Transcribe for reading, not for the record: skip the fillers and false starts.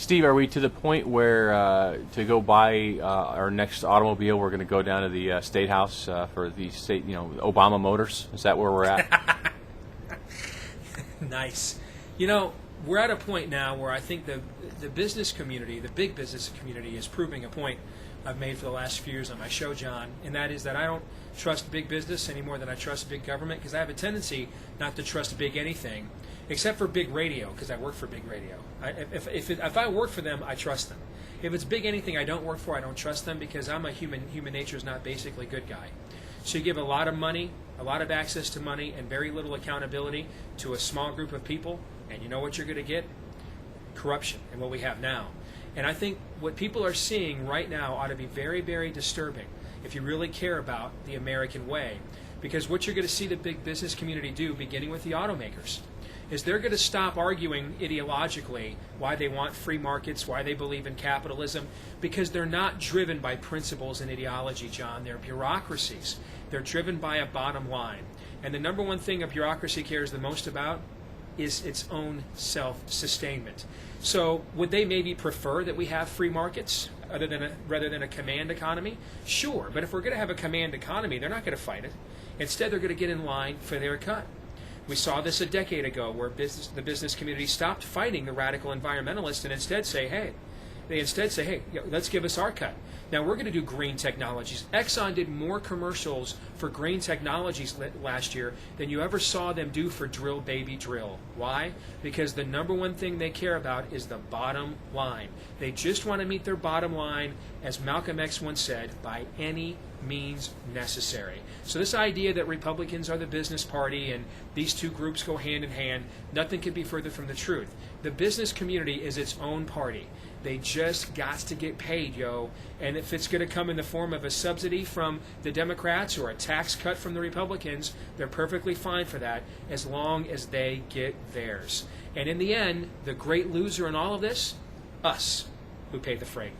Steve, are we to the point where to go buy our next automobile, we're going to go down to the State House for the state, Obama Motors? Is that where we're at? Nice. We're at a point now where I think the business community, the big business community, is proving a point I've made for the last few years on my show, John, and that is that I don't trust big business any more than I trust big government, because I have a tendency not to trust big anything, except for big radio, because I work for big radio. If I work for them, I trust them. If it's big anything I don't work for, I don't trust them, because I'm a human nature is not basically a good guy. So you give a lot of money, a lot of access to money, and very little accountability to a small group of people, and you know what you're going to get? Corruption, and what we have now. And I think what people are seeing right now ought to be very, very disturbing if you really care about the American way. Because what you're going to see the big business community do, beginning with the automakers, is they're going to stop arguing ideologically why they want free markets, why they believe in capitalism, because they're not driven by principles and ideology, John. They're bureaucracies. They're driven by a bottom line. And the number one thing a bureaucracy cares the most about is its own self-sustainment. So would they maybe prefer that we have free markets rather than a command economy? Sure, but if we're going to have a command economy, they're not going to fight it. Instead, they're going to get in line for their cut. We saw this a decade ago where the business community stopped fighting the radical environmentalists and instead say, hey, let's give us our cut. Now, we're going to do green technologies. Exxon did more commercials for green technologies last year than you ever saw them do for drill, baby, drill. Why? Because the number one thing they care about is the bottom line. They just want to meet their bottom line, as Malcolm X once said, by any means necessary. So this idea that Republicans are the business party and these two groups go hand in hand, nothing could be further from the truth. The business community is its own party. They just got to get paid, yo. And if it's going to come in the form of a subsidy from the Democrats or a tax cut from the Republicans, they're perfectly fine for that as long as they get theirs. And in the end, the great loser in all of this, us, who pay the freight.